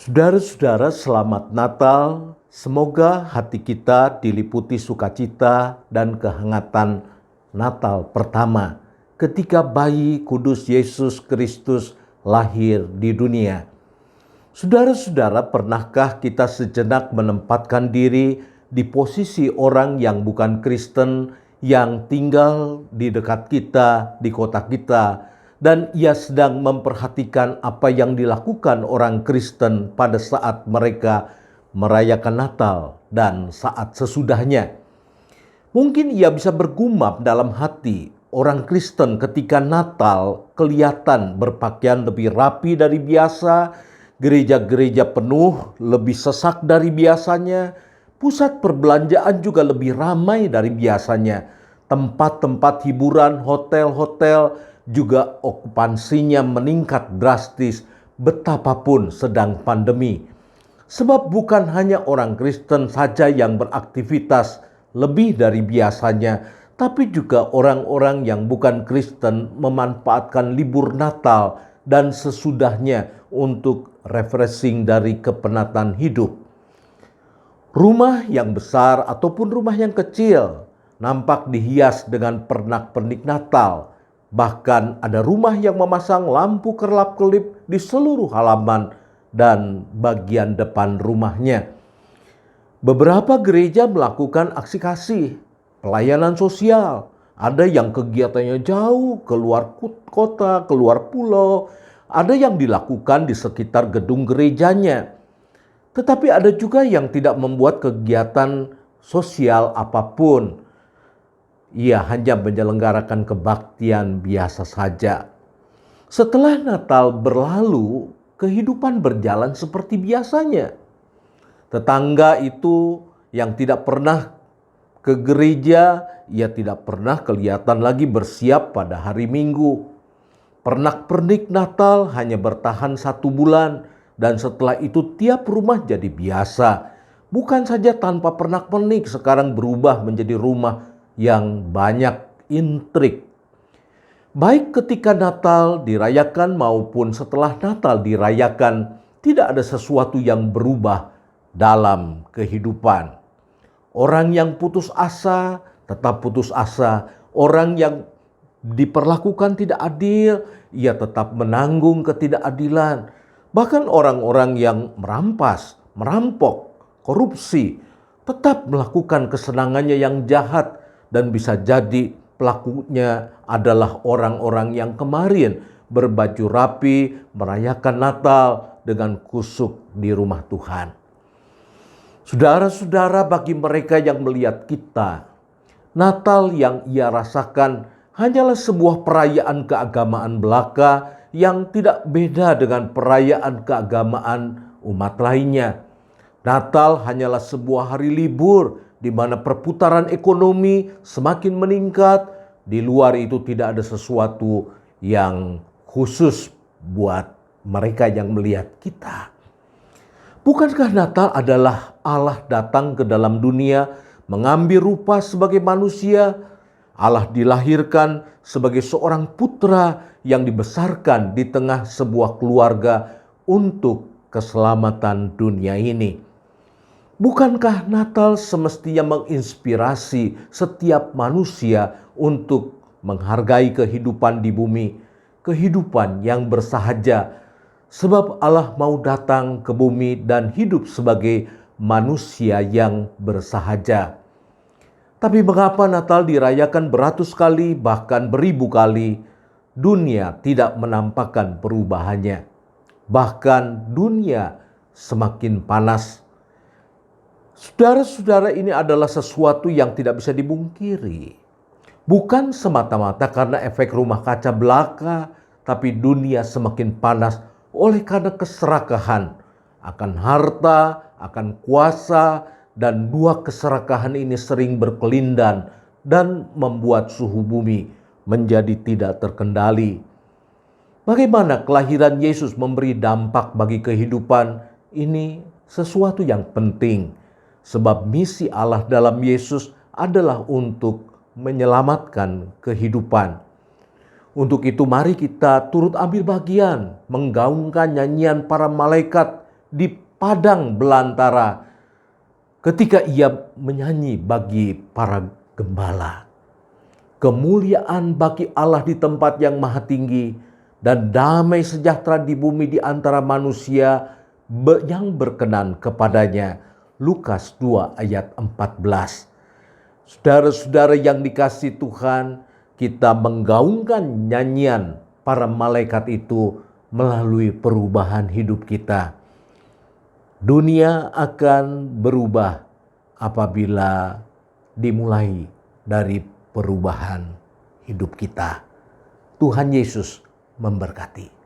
Saudara-saudara, selamat Natal. Semoga hati kita diliputi sukacita dan kehangatan Natal pertama ketika bayi kudus Yesus Kristus lahir di dunia. Saudara-saudara, pernahkah kita sejenak menempatkan diri di posisi orang yang bukan Kristen yang tinggal di dekat kita, di kota kita, dan ia sedang memperhatikan apa yang dilakukan orang Kristen pada saat mereka merayakan Natal dan saat sesudahnya? Mungkin ia bisa bergumam dalam hati, orang Kristen ketika Natal kelihatan berpakaian lebih rapi dari biasa, gereja-gereja penuh, lebih sesak dari biasanya, pusat perbelanjaan juga lebih ramai dari biasanya, tempat-tempat hiburan, hotel-hotel juga okupansinya meningkat drastis betapapun sedang pandemi. Sebab bukan hanya orang Kristen saja yang beraktivitas lebih dari biasanya, tapi juga orang-orang yang bukan Kristen memanfaatkan libur Natal dan sesudahnya untuk refreshing dari kepenatan hidup. Rumah yang besar ataupun rumah yang kecil nampak dihias dengan pernak-pernik Natal. Bahkan ada rumah yang memasang lampu kerlap-kelip di seluruh halaman dan bagian depan rumahnya. Beberapa gereja melakukan aksi kasih, pelayanan sosial. Ada yang kegiatannya jauh keluar kota, keluar pulau. Ada yang dilakukan di sekitar gedung gerejanya. Tetapi ada juga yang tidak membuat kegiatan sosial apapun. Ia hanya menyelenggarakan kebaktian biasa saja. Setelah Natal berlalu, kehidupan berjalan seperti biasanya. Tetangga itu yang tidak pernah ke gereja, ia tidak pernah kelihatan lagi bersiap pada hari Minggu. Pernak-pernik Natal hanya bertahan 1 bulan, dan setelah itu tiap rumah jadi biasa. Bukan saja tanpa pernak-pernik, sekarang berubah menjadi rumah yang banyak intrik. Baik ketika Natal dirayakan maupun setelah Natal dirayakan, tidak ada sesuatu yang berubah dalam kehidupan. Orang yang putus asa tetap putus asa. Orang yang diperlakukan tidak adil, ia tetap menanggung ketidakadilan. Bahkan orang-orang yang merampas, merampok, korupsi, tetap melakukan kesenangannya yang jahat. Dan bisa jadi pelakunya adalah orang-orang yang kemarin berbaju rapi, merayakan Natal dengan kusuk di rumah Tuhan. Saudara-saudara, bagi mereka yang melihat kita, Natal yang ia rasakan hanyalah sebuah perayaan keagamaan belaka yang tidak beda dengan perayaan keagamaan umat lainnya. Natal hanyalah sebuah hari libur di mana perputaran ekonomi semakin meningkat. Di luar itu tidak ada sesuatu yang khusus buat mereka yang melihat kita. Bukankah Natal adalah Allah datang ke dalam dunia, mengambil rupa sebagai manusia? Allah dilahirkan sebagai seorang putra yang dibesarkan di tengah sebuah keluarga untuk keselamatan dunia ini. Bukankah Natal semestinya menginspirasi setiap manusia untuk menghargai kehidupan di bumi, kehidupan yang bersahaja, sebab Allah mau datang ke bumi dan hidup sebagai manusia yang bersahaja. Tapi mengapa Natal dirayakan beratus kali, bahkan beribu kali, dunia tidak menampakkan perubahannya. Bahkan dunia semakin panas. Saudara-saudara, ini adalah sesuatu yang tidak bisa dibungkiri. Bukan semata-mata karena efek rumah kaca belaka, tapi dunia semakin panas oleh karena keserakahan akan harta, akan kuasa, dan dua keserakahan ini sering berkelindan dan membuat suhu bumi menjadi tidak terkendali. Bagaimana kelahiran Yesus memberi dampak bagi kehidupan? Ini sesuatu yang penting. Sebab misi Allah dalam Yesus adalah untuk menyelamatkan kehidupan. Untuk itu mari kita turut ambil bagian, menggaungkan nyanyian para malaikat di padang belantara ketika ia menyanyi bagi para gembala. Kemuliaan bagi Allah di tempat yang maha tinggi dan damai sejahtera di bumi di antara manusia yang berkenan kepadanya. Lukas 2 ayat 14. Saudara-saudara yang dikasihi Tuhan, kita menggaungkan nyanyian para malaikat itu melalui perubahan hidup kita. Dunia akan berubah apabila dimulai dari perubahan hidup kita. Tuhan Yesus memberkati.